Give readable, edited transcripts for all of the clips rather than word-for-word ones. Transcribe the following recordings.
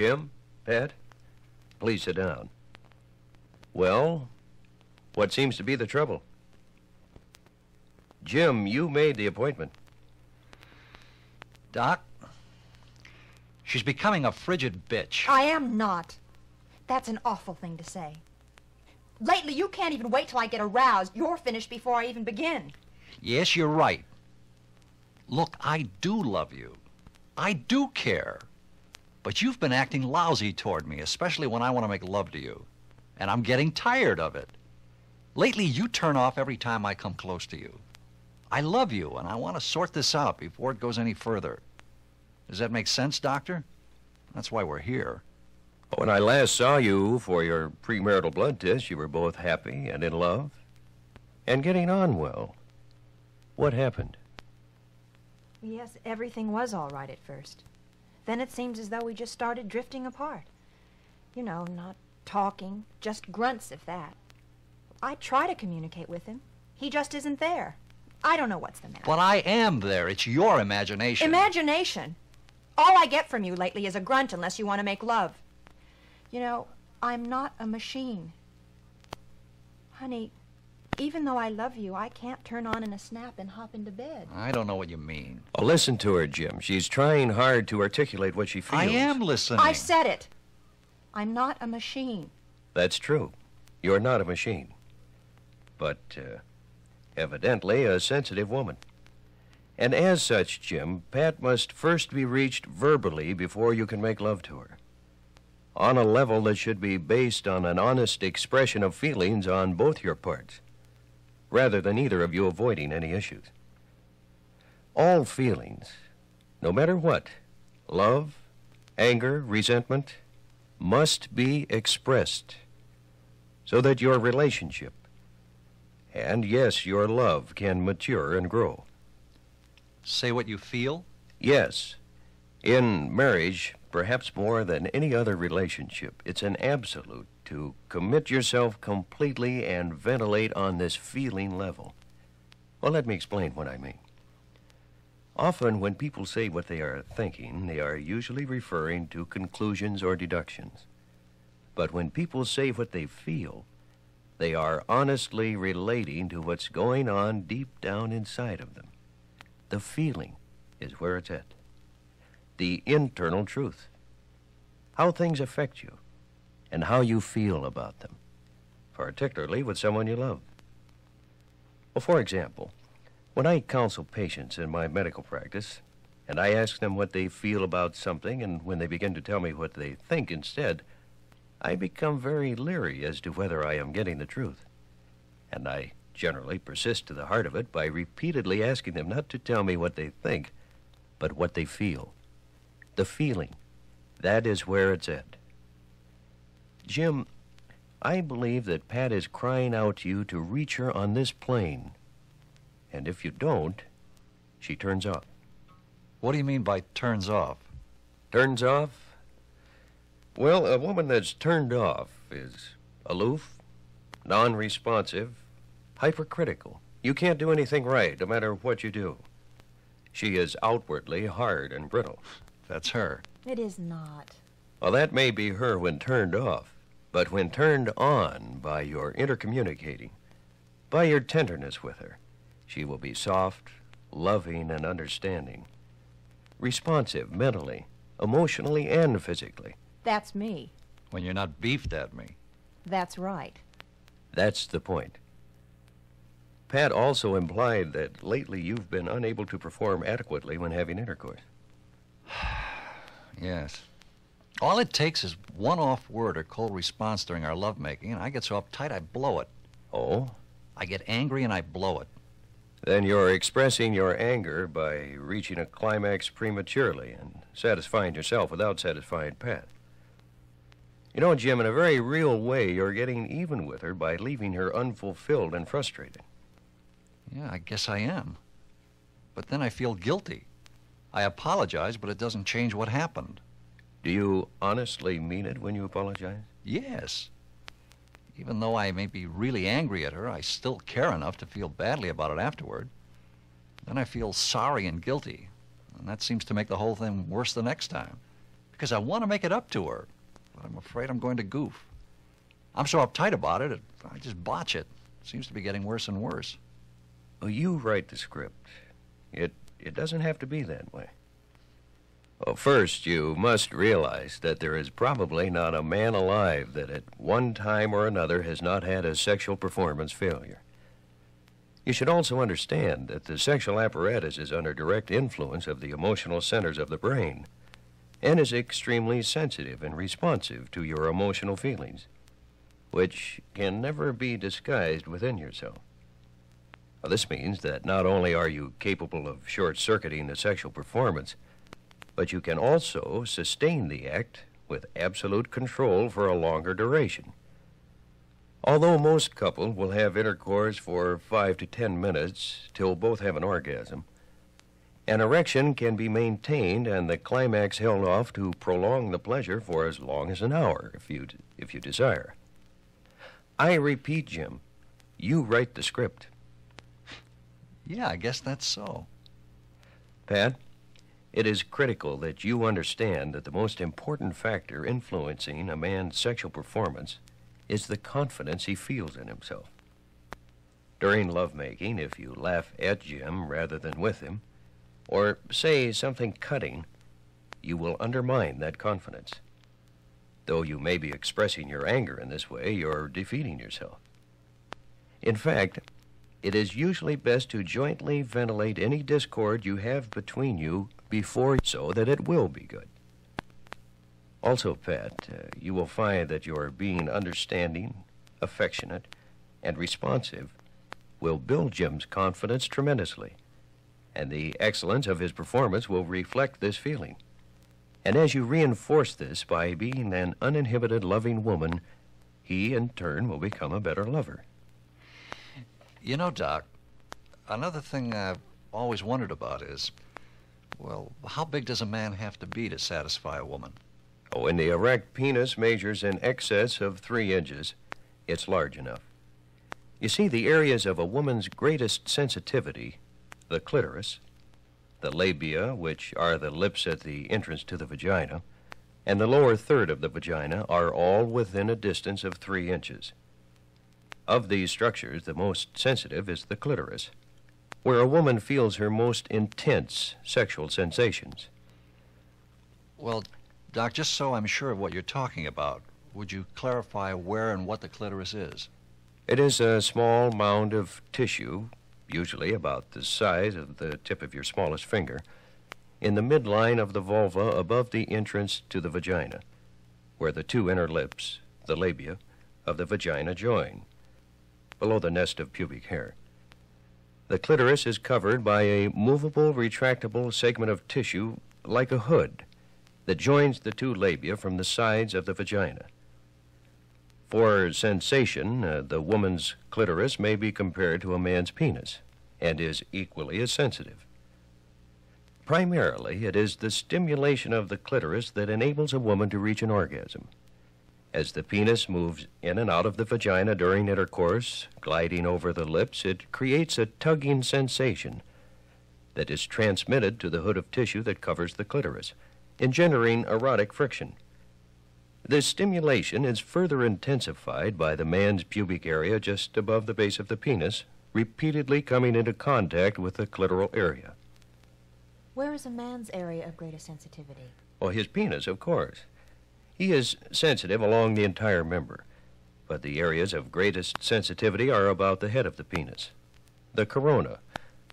Jim, Pat, please sit down. Well, what seems to be the trouble? Jim, you made the appointment. Doc, she's becoming a frigid bitch. I am not. That's an awful thing to say. Lately, you can't even wait till I get aroused. You're finished before I even begin. Yes, you're right. Look, I do love you. I do care. But you've been acting lousy toward me, especially when I want to make love to you. And I'm getting tired of it. Lately, you turn off every time I come close to you. I love you, and I want to sort this out before it goes any further. Does that make sense, Doctor? That's why we're here. When I last saw you for your premarital blood test, you were both happy and in love and getting on well. What happened? Yes, everything was all right at first. Then it seems as though we just started drifting apart. You know, not talking, just grunts if that. I try to communicate with him. He just isn't there. I don't know what's the matter. But I am there. It's your imagination. Imagination? All I get from you lately is a grunt unless you want to make love. You know, I'm not a machine. Honey, even though I love you, I can't turn on in a snap and hop into bed. I don't know what you mean. Oh, listen to her, Jim. She's trying hard to articulate what she feels. I am listening. I said it. I'm not a machine. That's true. You're not a machine. But, evidently a sensitive woman. And as such, Jim, Pat must first be reached verbally before you can make love to her. On a level that should be based on an honest expression of feelings on both your parts, rather than either of you avoiding any issues. All feelings, no matter what, love, anger, resentment, must be expressed so that your relationship, and yes, your love, can mature and grow. Say what you feel? Yes. In marriage, perhaps more than any other relationship, it's an absolute to commit yourself completely and ventilate on this feeling level. Well, let me explain what I mean. Often when people say what they are thinking, they are usually referring to conclusions or deductions. But when people say what they feel, they are honestly relating to what's going on deep down inside of them. The feeling is where it's at. The internal truth. How things affect you and how you feel about them, particularly with someone you love. Well, for example, when I counsel patients in my medical practice and I ask them what they feel about something, and when they begin to tell me what they think instead, I become very leery as to whether I am getting the truth. And I generally persist to the heart of it by repeatedly asking them not to tell me what they think, but what they feel. The feeling. That is where it's at. Jim, I believe that Pat is crying out to you to reach her on this plane. And if you don't, she turns off. What do you mean by turns off? Turns off? Well, a woman that's turned off is aloof, non-responsive, hypercritical. You can't do anything right, no matter what you do. She is outwardly hard and brittle. That's her. It is not. Well, that may be her when turned off, but when turned on by your intercommunicating, by your tenderness with her, she will be soft, loving, and understanding. Responsive mentally, emotionally, and physically. That's me. When you're not beefed at me. That's right. That's the point. Pat also implied that lately you've been unable to perform adequately when having intercourse. Yes. All it takes is one off word or cold response during our lovemaking, and I get so uptight I blow it. Oh? I get angry and I blow it. Then you're expressing your anger by reaching a climax prematurely and satisfying yourself without satisfying Pat. You know, Jim, in a very real way, you're getting even with her by leaving her unfulfilled and frustrated. Yeah, I guess I am. But then I feel guilty. I apologize, but it doesn't change what happened. Do you honestly mean it when you apologize? Yes. Even though I may be really angry at her, I still care enough to feel badly about it afterward. Then I feel sorry and guilty, and that seems to make the whole thing worse the next time, because I want to make it up to her, but I'm afraid I'm going to goof. I'm so uptight about it, I just botch it. It seems to be getting worse and worse. Well, you write the script. It doesn't have to be that way. Well, first, you must realize that there is probably not a man alive that at one time or another has not had a sexual performance failure. You should also understand that the sexual apparatus is under direct influence of the emotional centers of the brain and is extremely sensitive and responsive to your emotional feelings, which can never be disguised within yourself. Well, this means that not only are you capable of short-circuiting the sexual performance, but you can also sustain the act with absolute control for a longer duration. Although most couples will have intercourse for 5 to 10 minutes till both have an orgasm, an erection can be maintained and the climax held off to prolong the pleasure for as long as an hour if you desire. I repeat, Jim, you write the script. Yeah, I guess that's so. Pat, it is critical that you understand that the most important factor influencing a man's sexual performance is the confidence he feels in himself. During lovemaking, if you laugh at Jim rather than with him, or say something cutting, you will undermine that confidence. Though you may be expressing your anger in this way, you're defeating yourself. In fact, it is usually best to jointly ventilate any discord you have between you before, so that it will be good. Also, Pat, you will find that your being understanding, affectionate, and responsive will build Jim's confidence tremendously, and the excellence of his performance will reflect this feeling. And as you reinforce this by being an uninhibited, loving woman, he, in turn, will become a better lover. You know, Doc, another thing I've always wondered about is, well, how big does a man have to be to satisfy a woman? Oh, when the erect penis measures in excess of 3 inches, it's large enough. You see, the areas of a woman's greatest sensitivity, the clitoris, the labia, which are the lips at the entrance to the vagina, and the lower third of the vagina are all within a distance of 3 inches. Of these structures, the most sensitive is the clitoris, where a woman feels her most intense sexual sensations. Well, Doc, just so I'm sure of what you're talking about, would you clarify where and what the clitoris is? It is a small mound of tissue, usually about the size of the tip of your smallest finger, in the midline of the vulva above the entrance to the vagina, where the 2 inner lips, the labia, of the vagina join, below the nest of pubic hair. The clitoris is covered by a movable, retractable segment of tissue like a hood that joins the 2 labia from the sides of the vagina. For sensation, the woman's clitoris may be compared to a man's penis and is equally as sensitive. Primarily, it is the stimulation of the clitoris that enables a woman to reach an orgasm. As the penis moves in and out of the vagina during intercourse, gliding over the lips, it creates a tugging sensation that is transmitted to the hood of tissue that covers the clitoris, engendering erotic friction. This stimulation is further intensified by the man's pubic area just above the base of the penis, repeatedly coming into contact with the clitoral area. Where is a man's area of greatest sensitivity? Well, his penis, of course. He is sensitive along the entire member, but the areas of greatest sensitivity are about the head of the penis. The corona,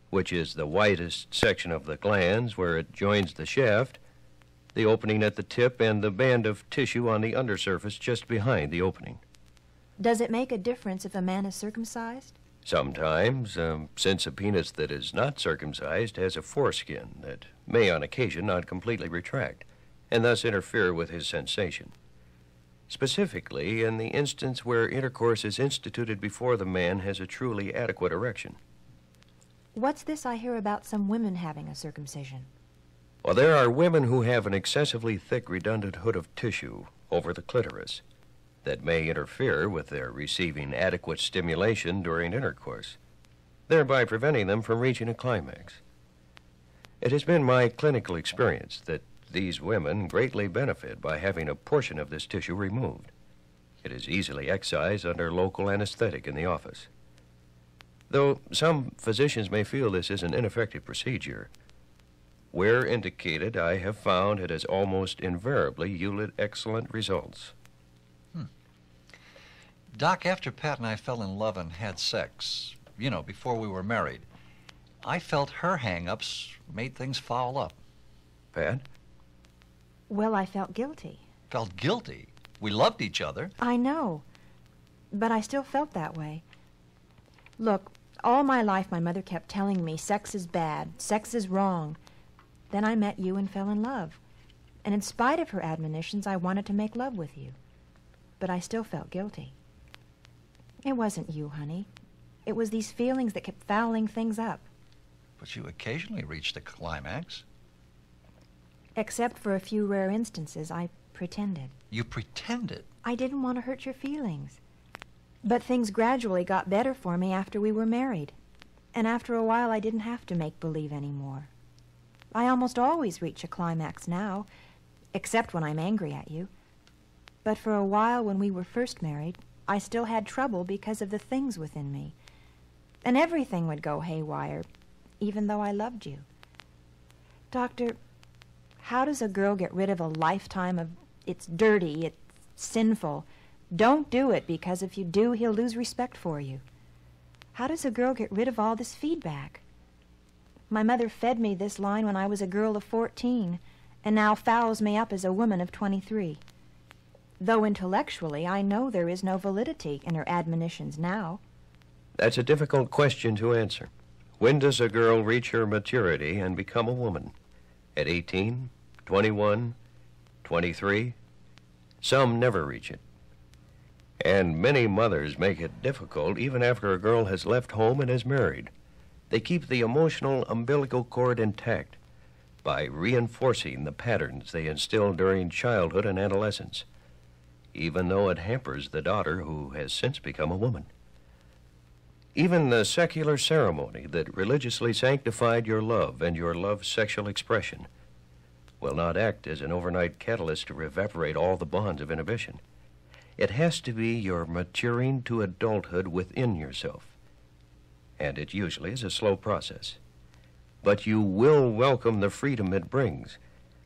which is the widest section of the glans where it joins the shaft, the opening at the tip, and the band of tissue on the undersurface just behind the opening. Does it make a difference if a man is circumcised? Sometimes, since a penis that is not circumcised has a foreskin that may on occasion not completely retract, and thus interfere with his sensation. Specifically, in the instance where intercourse is instituted before the man has a truly adequate erection. What's this I hear about some women having a circumcision? Well, there are women who have an excessively thick, redundant hood of tissue over the clitoris that may interfere with their receiving adequate stimulation during intercourse, thereby preventing them from reaching a climax. It has been my clinical experience that These women greatly benefit by having a portion of this tissue removed. It is easily excised under local anesthetic in the office. Though some physicians may feel this is an ineffective procedure, where indicated, I have found it has almost invariably yielded excellent results. Doc, after Pat and I fell in love and had sex, before we were married, I felt her hang-ups made things foul up. Pat? Well, I felt guilty. Felt guilty? We loved each other. I know, but I still felt that way. Look, all my life my mother kept telling me sex is bad, sex is wrong. Then I met you and fell in love. And in spite of her admonitions, I wanted to make love with you. But I still felt guilty. It wasn't you, honey. It was these feelings that kept fouling things up. But you occasionally reached a climax. Except for a few rare instances, I pretended. You pretended? I didn't want to hurt your feelings. But things gradually got better for me after we were married. And after a while, I didn't have to make believe anymore. I almost always reach a climax now, except when I'm angry at you. But for a while when we were first married, I still had trouble because of the things within me. And everything would go haywire, even though I loved you. Doctor, how does a girl get rid of a lifetime of it's dirty, it's sinful? Don't do it, because if you do, he'll lose respect for you. How does a girl get rid of all this feedback? My mother fed me this line when I was a girl of 14, and now fouls me up as a woman of 23. Though intellectually, I know there is no validity in her admonitions now. That's a difficult question to answer. When does a girl reach her maturity and become a woman? At 18, 21, 23? Some never reach it. And many mothers make it difficult even after a girl has left home and is married. They keep the emotional umbilical cord intact by reinforcing the patterns they instilled during childhood and adolescence, even though it hampers the daughter who has since become a woman. Even the secular ceremony that religiously sanctified your love and your love's sexual expression will not act as an overnight catalyst to evaporate all the bonds of inhibition. It has to be your maturing to adulthood within yourself. And it usually is a slow process. But you will welcome the freedom it brings.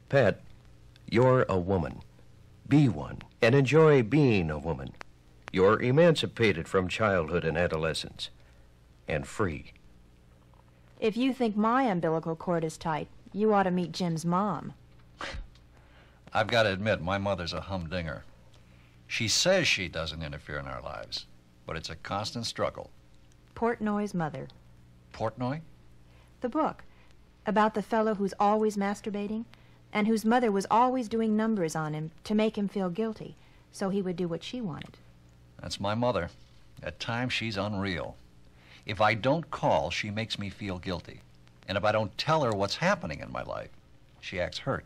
Pat, you're a woman. Be one, and enjoy being a woman. You're emancipated from childhood and adolescence, and free. If you think my umbilical cord is tight, you ought to meet Jim's mom. I've got to admit, my mother's a humdinger. She says she doesn't interfere in our lives, but it's a constant struggle. Portnoy's Mother. Portnoy? The book about the fellow who's always masturbating and whose mother was always doing numbers on him to make him feel guilty, so he would do what she wanted. That's my mother. At times, she's unreal. If I don't call, she makes me feel guilty. And if I don't tell her what's happening in my life, she acts hurt.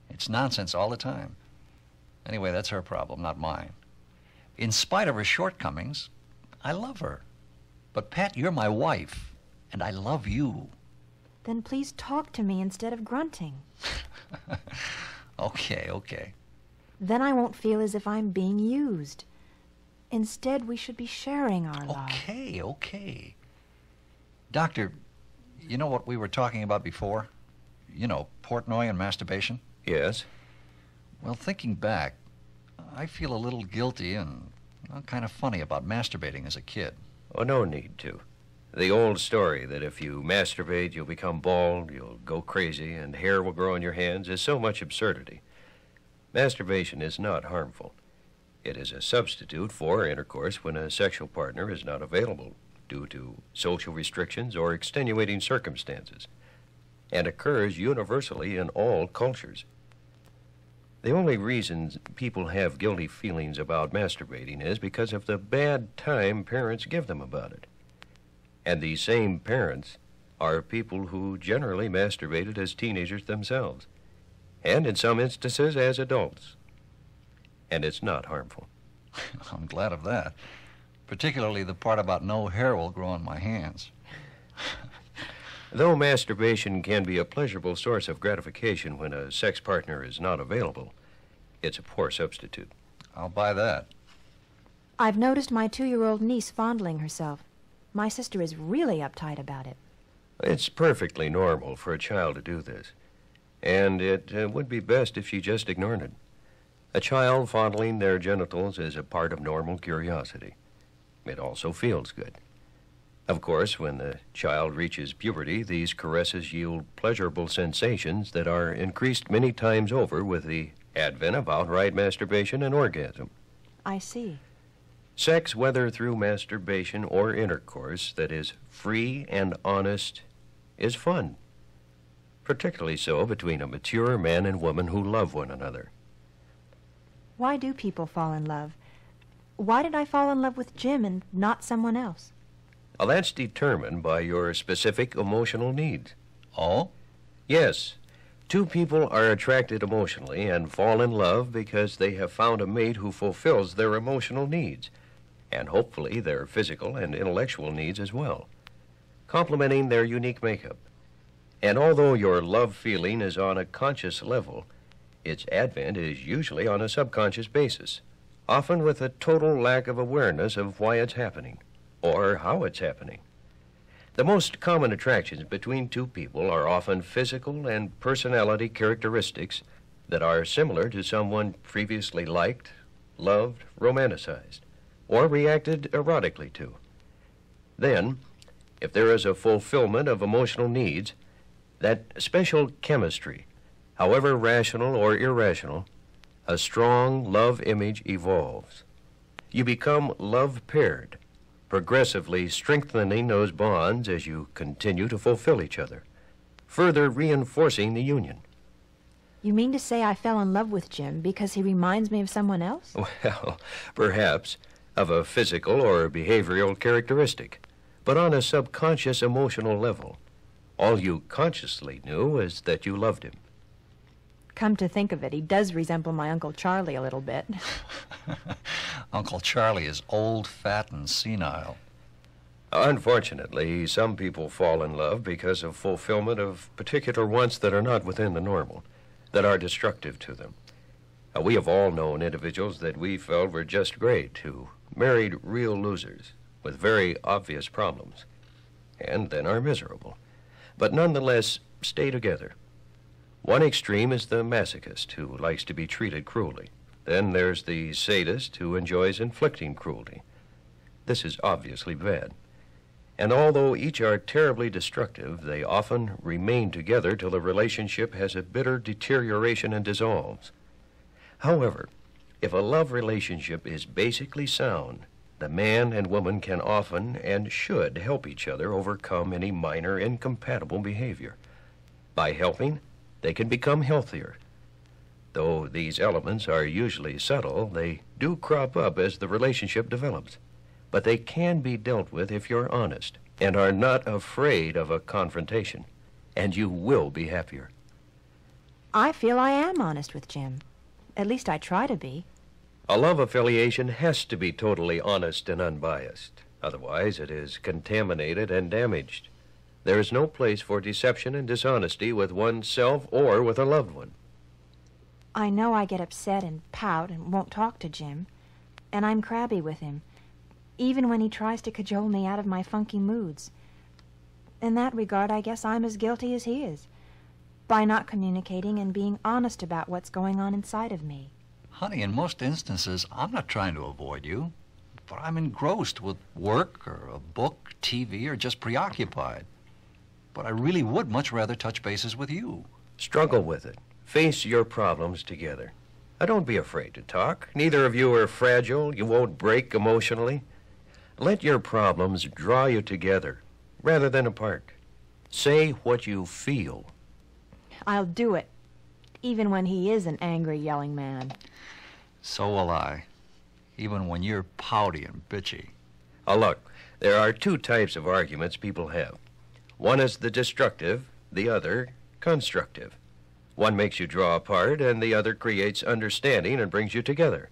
It's nonsense all the time. Anyway, that's her problem, not mine. In spite of her shortcomings, I love her. But, Pat, you're my wife, and I love you. Then please talk to me instead of grunting. Okay. Then I won't feel as if I'm being used. Instead, we should be sharing our love. Okay. Doctor, you know what we were talking about before? You know, Portnoy and masturbation? Yes? Well, thinking back, I feel a little guilty and kind of funny about masturbating as a kid. Oh, no need to. The old story that if you masturbate, you'll become bald, you'll go crazy, and hair will grow on your hands is so much absurdity. Masturbation is not harmful. It is a substitute for intercourse when a sexual partner is not available due to social restrictions or extenuating circumstances, and occurs universally in all cultures. The only reason people have guilty feelings about masturbating is because of the bad time parents give them about it. And these same parents are people who generally masturbated as teenagers themselves, and in some instances as adults. And it's not harmful. I'm glad of that. Particularly the part about no hair will grow on my hands. Though masturbation can be a pleasurable source of gratification when a sex partner is not available, it's a poor substitute. I'll buy that. I've noticed my 2-year-old niece fondling herself. My sister is really uptight about it. It's perfectly normal for a child to do this, and it would be best if she just ignored it. A child fondling their genitals is a part of normal curiosity. It also feels good. Of course, when the child reaches puberty, these caresses yield pleasurable sensations that are increased many times over with the advent of outright masturbation and orgasm. I see. Sex, whether through masturbation or intercourse that is free and honest, is fun. Particularly so between a mature man and woman who love one another. Why do people fall in love? Why did I fall in love with Jim and not someone else? Well, that's determined by your specific emotional needs. Oh? Yes. Two people are attracted emotionally and fall in love because they have found a mate who fulfills their emotional needs, and hopefully their physical and intellectual needs as well, complementing their unique makeup. And although your love feeling is on a conscious level, its advent is usually on a subconscious basis, often with a total lack of awareness of why it's happening or how it's happening. The most common attractions between two people are often physical and personality characteristics that are similar to someone previously liked, loved, romanticized, or reacted erotically to. Then, if there is a fulfillment of emotional needs, that special chemistry, however rational or irrational, a strong love image evolves. You become love-paired, progressively strengthening those bonds as you continue to fulfill each other, further reinforcing the union. You mean to say I fell in love with Jim because he reminds me of someone else? Well, perhaps of a physical or behavioral characteristic, but on a subconscious emotional level. All you consciously knew is that you loved him. Come to think of it, he does resemble my Uncle Charlie a little bit. Uncle Charlie is old, fat, and senile. Unfortunately, some people fall in love because of fulfillment of particular wants that are not within the normal, that are destructive to them. We have all known individuals that we felt were just great, who married real losers with very obvious problems, and then are miserable, but nonetheless stay together. One extreme is the masochist, who likes to be treated cruelly. Then there's the sadist, who enjoys inflicting cruelty. This is obviously bad. And although each are terribly destructive, they often remain together till the relationship has a bitter deterioration and dissolves. However, if a love relationship is basically sound, the man and woman can often and should help each other overcome any minor incompatible behavior. By helping, they can become healthier. Though these elements are usually subtle, they do crop up as the relationship develops. But they can be dealt with if you're honest and are not afraid of a confrontation, and you will be happier. I feel I am honest with Jim. At least I try to be. A love affiliation has to be totally honest and unbiased. Otherwise, it is contaminated and damaged. There is no place for deception and dishonesty with oneself or with a loved one. I know I get upset and pout and won't talk to Jim, and I'm crabby with him, even when he tries to cajole me out of my funky moods. In that regard, I guess I'm as guilty as he is, by not communicating and being honest about what's going on inside of me. Honey, in most instances, I'm not trying to avoid you, but I'm engrossed with work or a book, TV, or just preoccupied. But I really would much rather touch bases with you. Struggle with it. Face your problems together. Now, don't be afraid to talk. Neither of you are fragile. You won't break emotionally. Let your problems draw you together rather than apart. Say what you feel. I'll do it, even when he is an angry, yelling man. So will I, even when you're pouty and bitchy. Look, there are two types of arguments people have. One is the destructive, the other constructive. One makes you draw apart, and the other creates understanding and brings you together.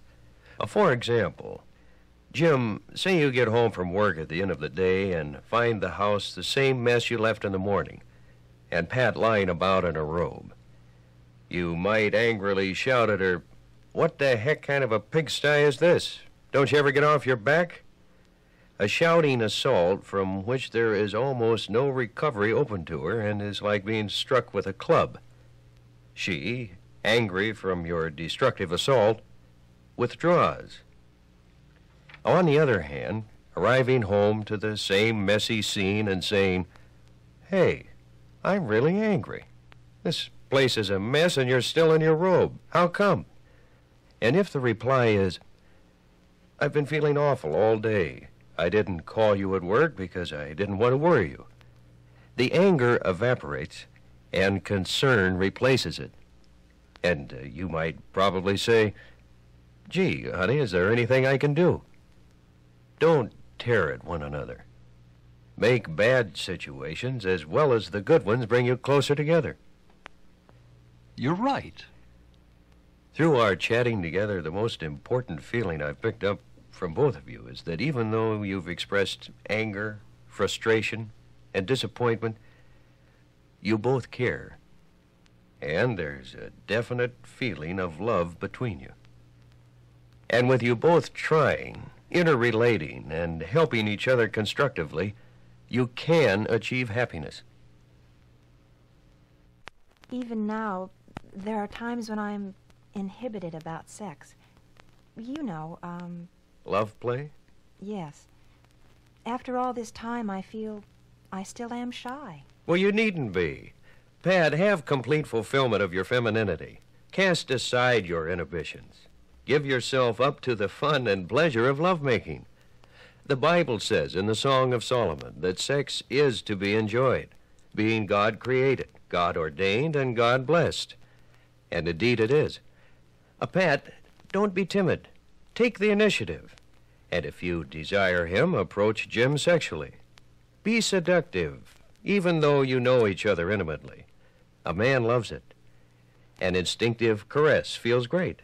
For example, Jim, say you get home from work at the end of the day and find the house the same mess you left in the morning, and Pat lying about in a robe. You might angrily shout at her, "What the heck kind of a pigsty is this? Don't you ever get off your back?" A shouting assault from which there is almost no recovery open to her and is like being struck with a club. She, angry from your destructive assault, withdraws. On the other hand, arriving home to the same messy scene and saying, "Hey, I'm really angry. This place is a mess and you're still in your robe. How come?" And if the reply is, "I've been feeling awful all day. I didn't call you at work because I didn't want to worry you," the anger evaporates and concern replaces it. And you might probably say, "Gee, honey, is there anything I can do?" Don't tear at one another. Make bad situations as well as the good ones bring you closer together. You're right. Through our chatting together, the most important feeling I've picked up from both of you is that even though you've expressed anger, frustration, and disappointment, you both care. And there's a definite feeling of love between you. And with you both trying, interrelating, and helping each other constructively, you can achieve happiness. Even now, there are times when I'm inhibited about sex. You know, Love play? yes. After all this time, I feel I still am shy. Well, you needn't be. Pat, have complete fulfillment of your femininity. Cast aside your inhibitions. Give yourself up to the fun and pleasure of lovemaking. The Bible says in the Song of Solomon that sex is to be enjoyed, being God created, God ordained, and God blessed. And indeed it is. Pat, don't be timid. Take the initiative. And if you desire him, approach Jim sexually. Be seductive, even though you know each other intimately. A man loves it. An instinctive caress feels great.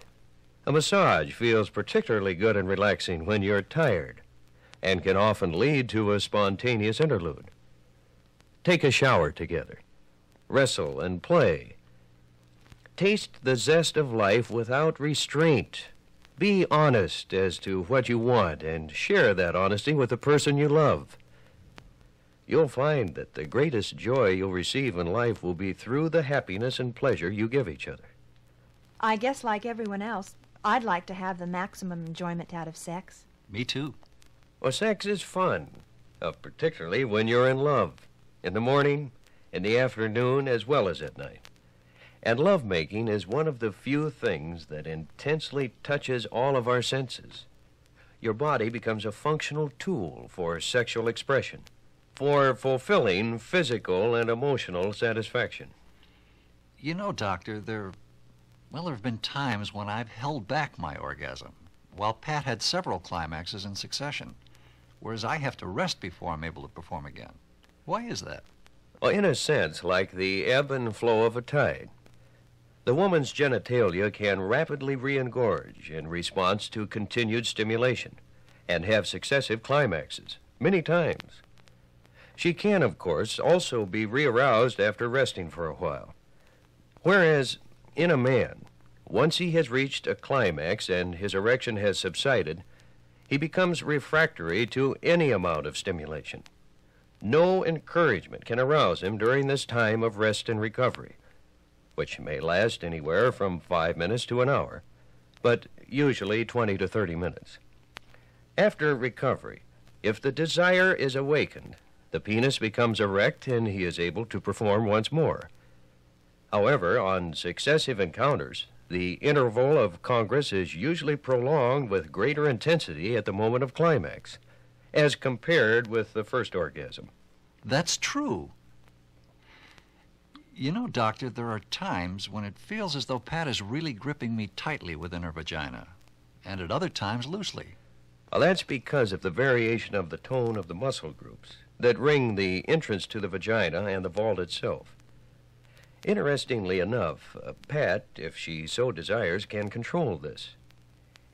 A massage feels particularly good and relaxing when you're tired, and can often lead to a spontaneous interlude. Take a shower together. Wrestle and play. Taste the zest of life without restraint. Be honest as to what you want and share that honesty with the person you love. You'll find that the greatest joy you'll receive in life will be through the happiness and pleasure you give each other. I guess, like everyone else, I'd like to have the maximum enjoyment out of sex. Me too. Well, sex is fun, particularly when you're in love, in the morning, in the afternoon, as well as at night. And lovemaking is one of the few things that intensely touches all of our senses. Your body becomes a functional tool for sexual expression, for fulfilling physical and emotional satisfaction. You know, Doctor, there have been times when I've held back my orgasm, while Pat had several climaxes in succession, whereas I have to rest before I'm able to perform again. Why is that? Well, in a sense, like the ebb and flow of a tide. The woman's genitalia can rapidly re-engorge in response to continued stimulation and have successive climaxes, many times. She can, of course, also be re-aroused after resting for a while. Whereas, in a man, once he has reached a climax and his erection has subsided, he becomes refractory to any amount of stimulation. No encouragement can arouse him during this time of rest and recovery, which may last anywhere from 5 minutes to an hour, but usually 20 to 30 minutes. After recovery, if the desire is awakened, the penis becomes erect and he is able to perform once more. However, on successive encounters, the interval of congress is usually prolonged with greater intensity at the moment of climax, as compared with the first orgasm. That's true. You know, Doctor, there are times when it feels as though Pat is really gripping me tightly within her vagina, and at other times loosely. Well, that's because of the variation of the tone of the muscle groups that ring the entrance to the vagina and the vault itself. Interestingly enough, Pat, if she so desires, can control this.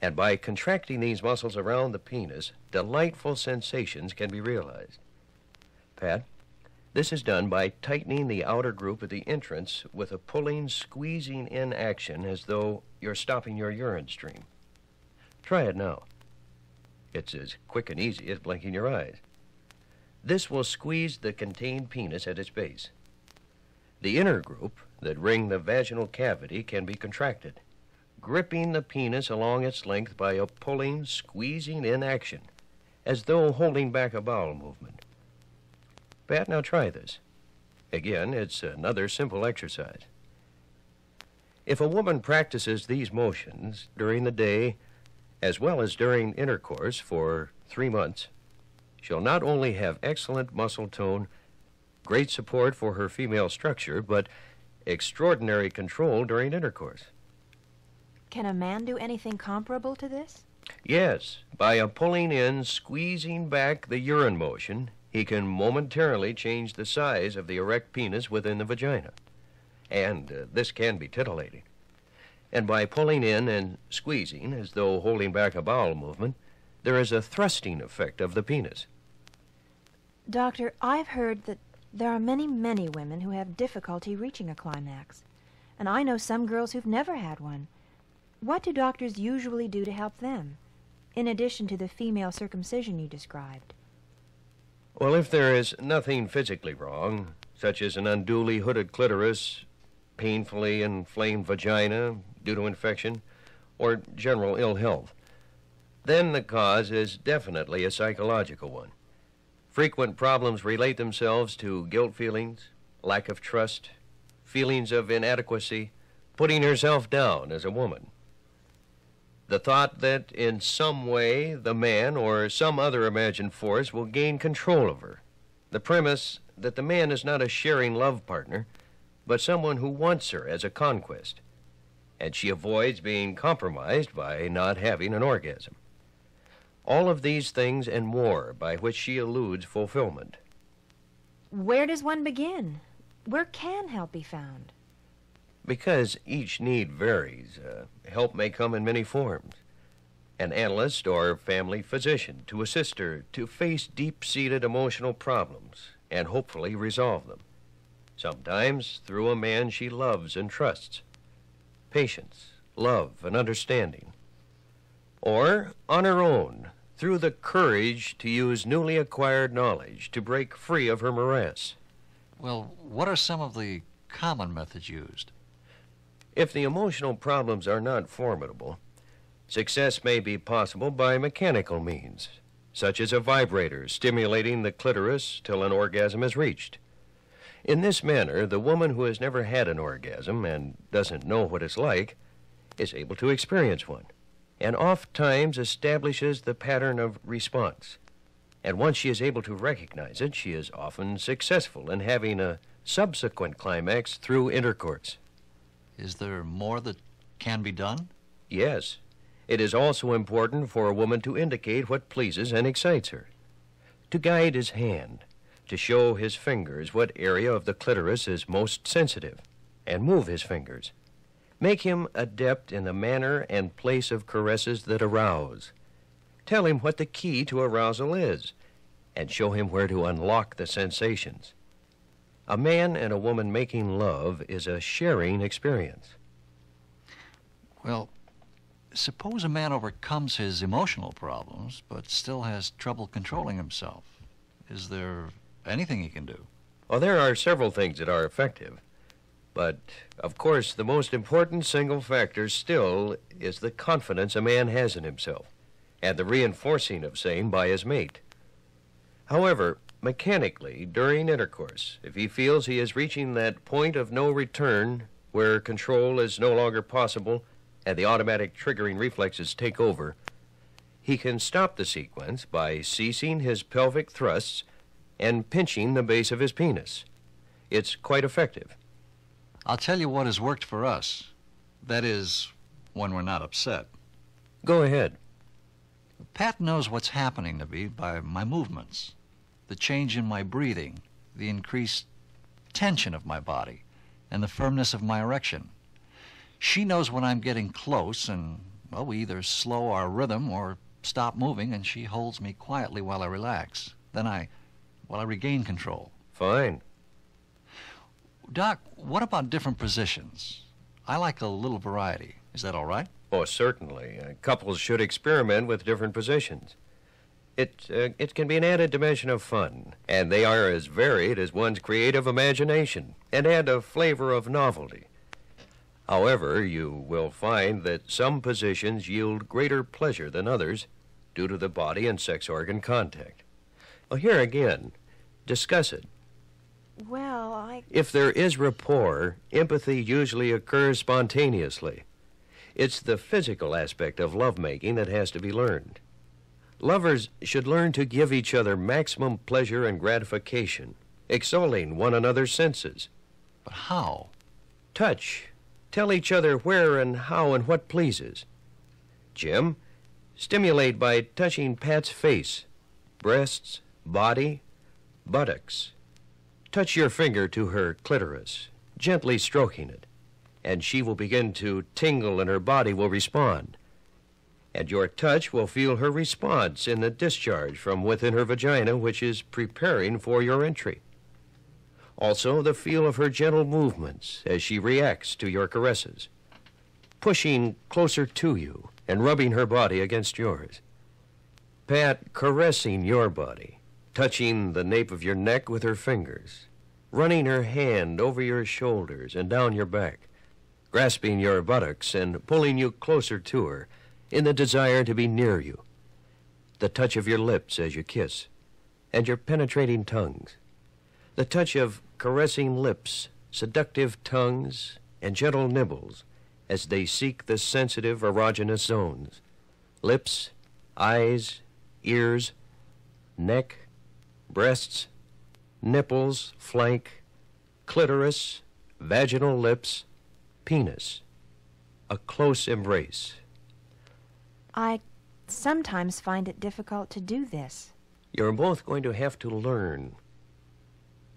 And by contracting these muscles around the penis, delightful sensations can be realized. Pat, This is done by tightening the outer group of the entrance with a pulling, squeezing in action as though you're stopping your urine stream. Try it now. It's as quick and easy as blinking your eyes. This will squeeze the contained penis at its base. The inner group that ring the vaginal cavity can be contracted, gripping the penis along its length by a pulling, squeezing in action, as though holding back a bowel movement. Pat, now try this. Again, it's another simple exercise. If a woman practices these motions during the day as well as during intercourse for 3 months, she'll not only have excellent muscle tone, great support for her female structure, but extraordinary control during intercourse. Can a man do anything comparable to this? Yes, by a pulling in, squeezing back the urine motion, he can momentarily change the size of the erect penis within the vagina. And this can be titillating. And by pulling in and squeezing, as though holding back a bowel movement, there is a thrusting effect of the penis. Doctor, I've heard that there are many, many women who have difficulty reaching a climax. And I know some girls who've never had one. What do doctors usually do to help them, in addition to the female circumcision you described? Well, if there is nothing physically wrong, such as an unduly hooded clitoris, painfully inflamed vagina due to infection, or general ill health, then the cause is definitely a psychological one. Frequent problems relate themselves to guilt feelings, lack of trust, feelings of inadequacy, putting herself down as a woman. The thought that in some way the man or some other imagined force will gain control of her. The premise that the man is not a sharing love partner, but someone who wants her as a conquest, and she avoids being compromised by not having an orgasm. All of these things and more by which she eludes fulfillment. Where does one begin? Where can help be found? Because each need varies, help may come in many forms. An analyst or family physician to assist her to face deep-seated emotional problems and hopefully resolve them. Sometimes through a man she loves and trusts. Patience, love, and understanding. Or on her own, through the courage to use newly acquired knowledge to break free of her morass. Well, what are some of the common methods used? If the emotional problems are not formidable, success may be possible by mechanical means, such as a vibrator stimulating the clitoris till an orgasm is reached. In this manner, the woman who has never had an orgasm and doesn't know what it's like is able to experience one, and oft-times establishes the pattern of response. And once she is able to recognize it, she is often successful in having a subsequent climax through intercourse. Is there more that can be done? Yes. It is also important for a woman to indicate what pleases and excites her, to guide his hand, to show his fingers what area of the clitoris is most sensitive, and move his fingers. Make him adept in the manner and place of caresses that arouse. Tell him what the key to arousal is, and show him where to unlock the sensations. A man and a woman making love is a sharing experience. Well, suppose a man overcomes his emotional problems, but still has trouble controlling himself. Is there anything he can do? Well, there are several things that are effective. But, of course, the most important single factor still is the confidence a man has in himself, and the reinforcing of same by his mate. However, mechanically, during intercourse, if he feels he is reaching that point of no return where control is no longer possible and the automatic triggering reflexes take over, he can stop the sequence by ceasing his pelvic thrusts and pinching the base of his penis. It's quite effective. I'll tell you what has worked for us. That is, when we're not upset. Go ahead. Pat knows what's happening to me by my movements, the change in my breathing, the increased tension of my body, and the firmness of my erection. She knows when I'm getting close, and, well, we either slow our rhythm or stop moving, and she holds me quietly while I relax. Then I regain control. Fine. Doc, what about different positions? I like a little variety. Is that all right? Oh, certainly. Couples should experiment with different positions. It can be an added dimension of fun, and they are as varied as one's creative imagination and add a flavor of novelty. However, you will find that some positions yield greater pleasure than others due to the body and sex organ contact. Well, here again, discuss it. Well, If there is rapport, empathy usually occurs spontaneously. It's the physical aspect of lovemaking that has to be learned. Lovers should learn to give each other maximum pleasure and gratification, extolling one another's senses. But how? Touch. Tell each other where and how and what pleases. Jim, stimulate by touching Pat's face, breasts, body, buttocks. Touch your finger to her clitoris, gently stroking it, and she will begin to tingle and her body will respond. And your touch will feel her response in the discharge from within her vagina, which is preparing for your entry. Also, the feel of her gentle movements as she reacts to your caresses, pushing closer to you and rubbing her body against yours. Pat caressing your body, touching the nape of your neck with her fingers, running her hand over your shoulders and down your back, grasping your buttocks and pulling you closer to her in the desire to be near you. The touch of your lips as you kiss, and your penetrating tongues. The touch of caressing lips, seductive tongues, and gentle nibbles as they seek the sensitive erogenous zones. Lips, eyes, ears, neck, breasts, nipples, flank, clitoris, vaginal lips, penis. A close embrace. I sometimes find it difficult to do this. You're both going to have to learn.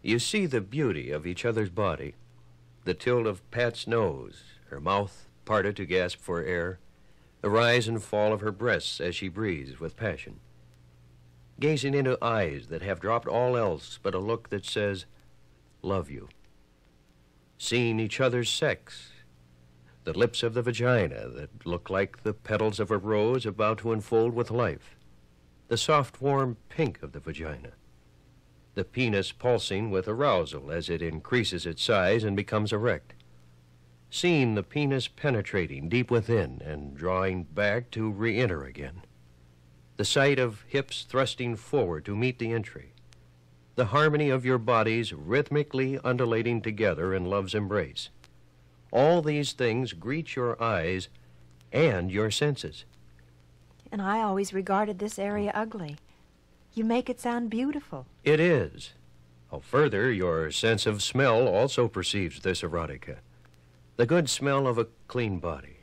You see the beauty of each other's body, the tilt of Pat's nose, her mouth parted to gasp for air, the rise and fall of her breasts as she breathes with passion. Gazing into eyes that have dropped all else but a look that says, love you. Seeing each other's sex, the lips of the vagina that look like the petals of a rose about to unfold with life, the soft, warm pink of the vagina, the penis pulsing with arousal as it increases its size and becomes erect, seeing the penis penetrating deep within and drawing back to re-enter again, the sight of hips thrusting forward to meet the entry, the harmony of your bodies rhythmically undulating together in love's embrace. All these things greet your eyes and your senses. And I always regarded this area ugly. You make it sound beautiful. It is. Oh, further, your sense of smell also perceives this erotica. The good smell of a clean body,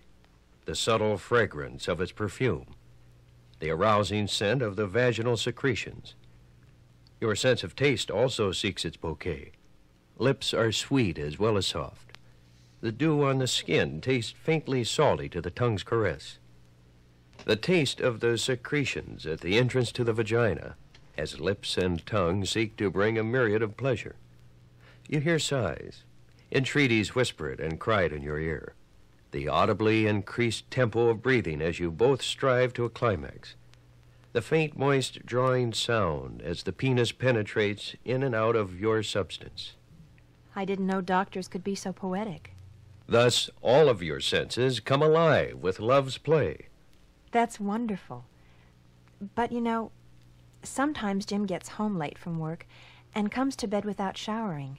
the subtle fragrance of its perfume, the arousing scent of the vaginal secretions. Your sense of taste also seeks its bouquet. Lips are sweet as well as soft. The dew on the skin tastes faintly salty to the tongue's caress. The taste of the secretions at the entrance to the vagina, as lips and tongue seek to bring a myriad of pleasure. You hear sighs, entreaties whispered and cried in your ear, the audibly increased tempo of breathing as you both strive to a climax, the faint, moist, drawing sound as the penis penetrates in and out of your substance. I didn't know doctors could be so poetic. Thus, all of your senses come alive with love's play. That's wonderful. But, you know, sometimes Jim gets home late from work and comes to bed without showering,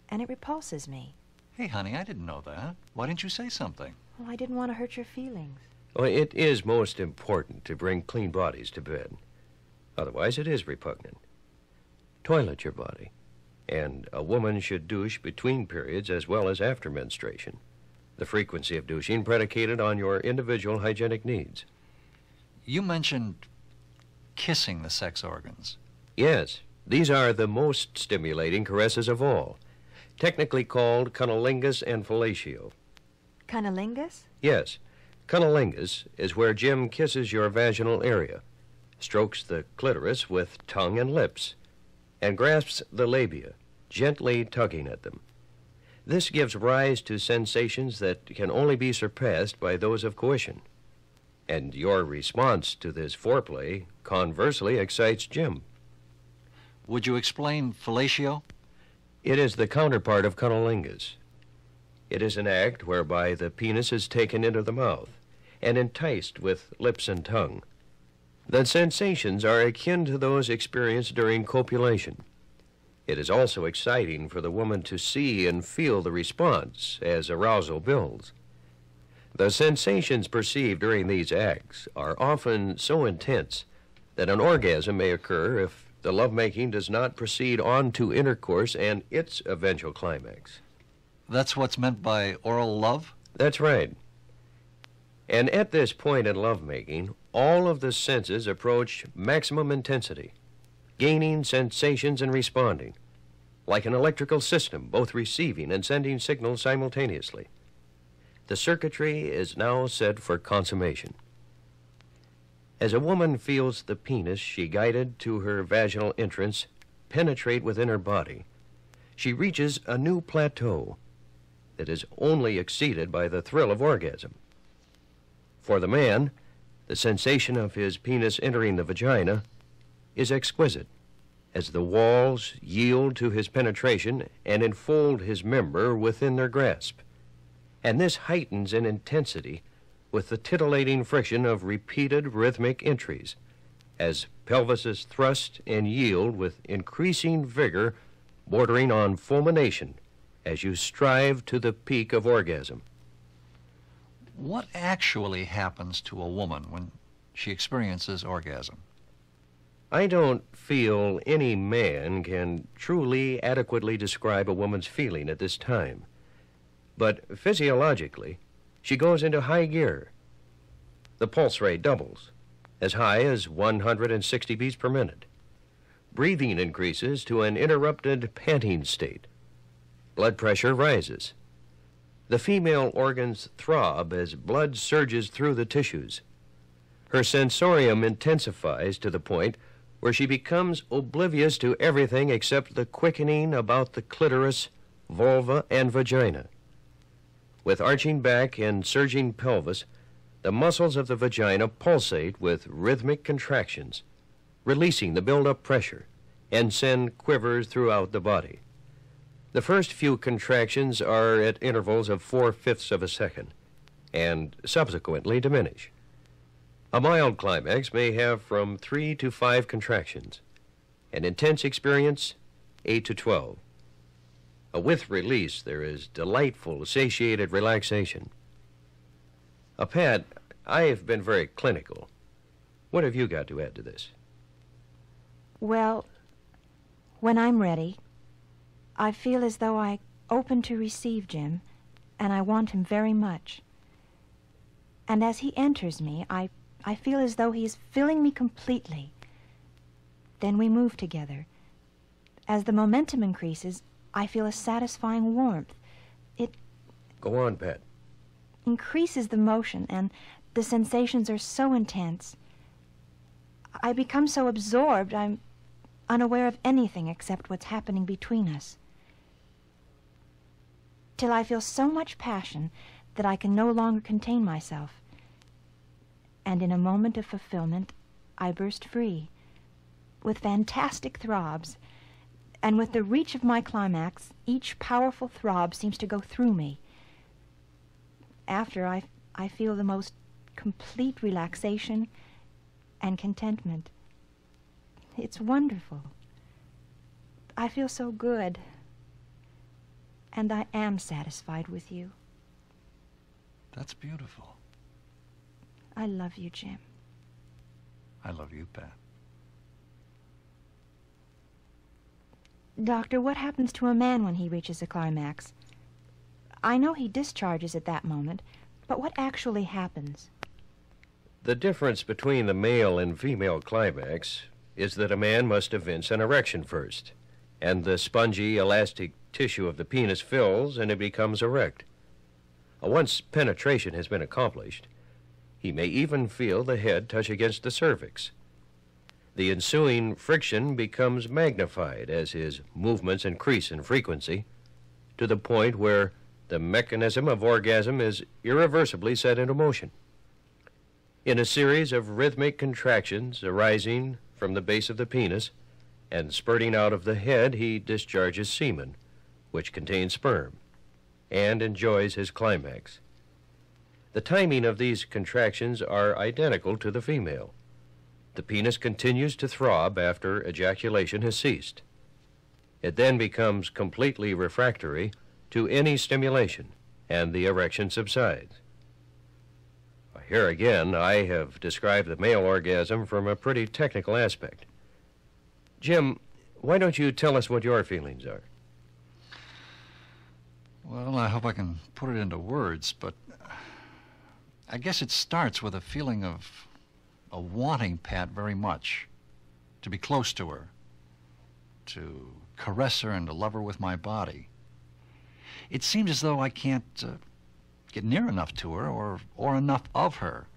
and it repulses me. Hey, honey, I didn't know that. Why didn't you say something? Well, I didn't want to hurt your feelings. Well, it is most important to bring clean bodies to bed. Otherwise, it is repugnant. Toilet your body. And a woman should douche between periods as well as after menstruation. The frequency of douching predicated on your individual hygienic needs. You mentioned kissing the sex organs. Yes, these are the most stimulating caresses of all, technically called cunnilingus and fellatio. Cunnilingus? Yes, cunnilingus is where Jim kisses your vaginal area, strokes the clitoris with tongue and lips, and grasps the labia, gently tugging at them. This gives rise to sensations that can only be surpassed by those of coition. And your response to this foreplay conversely excites Jim. Would you explain fellatio? It is the counterpart of cunnilingus. It is an act whereby the penis is taken into the mouth and enticed with lips and tongue. The sensations are akin to those experienced during copulation. It is also exciting for the woman to see and feel the response as arousal builds. The sensations perceived during these acts are often so intense that an orgasm may occur if the lovemaking does not proceed on to intercourse and its eventual climax. That's what's meant by oral love? That's right. And at this point in lovemaking, all of the senses approach maximum intensity, gaining sensations and responding, like an electrical system, both receiving and sending signals simultaneously. The circuitry is now set for consummation. As a woman feels the penis she guided to her vaginal entrance penetrate within her body, she reaches a new plateau that is only exceeded by the thrill of orgasm. For the man, the sensation of his penis entering the vagina is exquisite, as the walls yield to his penetration and enfold his member within their grasp. And this heightens in intensity with the titillating friction of repeated rhythmic entries, as pelvises thrust and yield with increasing vigor bordering on fulmination as you strive to the peak of orgasm. What actually happens to a woman when she experiences orgasm? I don't feel any man can truly adequately describe a woman's feeling at this time. But physiologically, she goes into high gear. The pulse rate doubles, as high as 160 beats per minute. Breathing increases to an interrupted panting state. Blood pressure rises. The female organs throb as blood surges through the tissues. Her sensorium intensifies to the point where she becomes oblivious to everything except the quickening about the clitoris, vulva, and vagina. With arching back and surging pelvis, the muscles of the vagina pulsate with rhythmic contractions, releasing the build-up pressure, and send quivers throughout the body. The first few contractions are at intervals of 4/5 of a second, and subsequently diminish. A mild climax may have from 3 to 5 contractions. An intense experience, 8 to 12. With release, there is delightful, satiated relaxation. Pat, I've been very clinical. What have you got to add to this? Well, when I'm ready, I feel as though I open to receive Jim, and I want him very much. And as he enters me, I feel as though he is filling me completely. Then we move together. As the momentum increases, I feel a satisfying warmth. It Go on, Pat. increases the motion, and the sensations are so intense. I become so absorbed, I'm unaware of anything except what's happening between us. Till I feel so much passion that I can no longer contain myself. And in a moment of fulfillment, I burst free, with fantastic throbs, and with the reach of my climax, each powerful throb seems to go through me. After, I feel the most complete relaxation and contentment. It's wonderful. I feel so good. And I am satisfied with you. That's beautiful. I love you, Jim. I love you, Pat. Doctor, what happens to a man when he reaches a climax? I know he discharges at that moment, but what actually happens? The difference between the male and female climax is that a man must evince an erection first, and the spongy, elastic tissue of the penis fills and it becomes erect. Once penetration has been accomplished, he may even feel the head touch against the cervix. The ensuing friction becomes magnified as his movements increase in frequency to the point where the mechanism of orgasm is irreversibly set into motion. In a series of rhythmic contractions arising from the base of the penis and spurting out of the head, he discharges semen, which contains sperm, and enjoys his climax. The timing of these contractions are identical to the female. The penis continues to throb after ejaculation has ceased. It then becomes completely refractory to any stimulation, and the erection subsides. Here again, I have described the male orgasm from a pretty technical aspect. Jim, why don't you tell us what your feelings are? Well, I hope I can put it into words, but I guess it starts with a feeling of wanting Pat very much, to be close to her, to caress her and to love her with my body. It seems as though I can't get near enough to her or enough of her.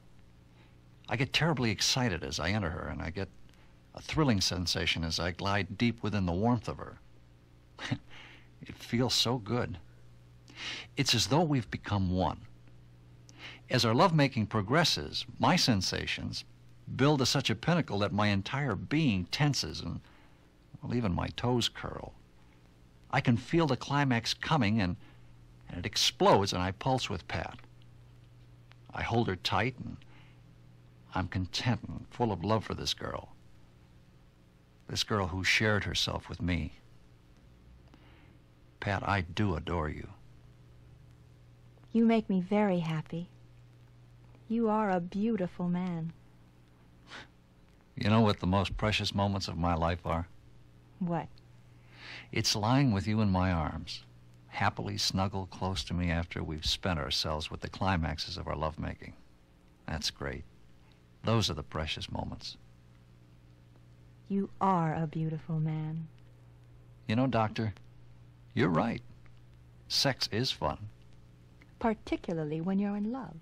I get terribly excited as I enter her, and I get a thrilling sensation as I glide deep within the warmth of her. It feels so good. It's as though we've become one. As our lovemaking progresses, my sensations build to such a pinnacle that my entire being tenses and, well, even my toes curl. I can feel the climax coming, and it explodes, and I pulse with Pat. I hold her tight, and I'm content and full of love for this girl who shared herself with me. Pat, I do adore you. You make me very happy. You are a beautiful man. You know what the most precious moments of my life are? What? It's lying with you in my arms, happily snuggled close to me after we've spent ourselves with the climaxes of our lovemaking. That's great. Those are the precious moments. You are a beautiful man. You know, Doctor, you're right. Sex is fun. Particularly when you're in love.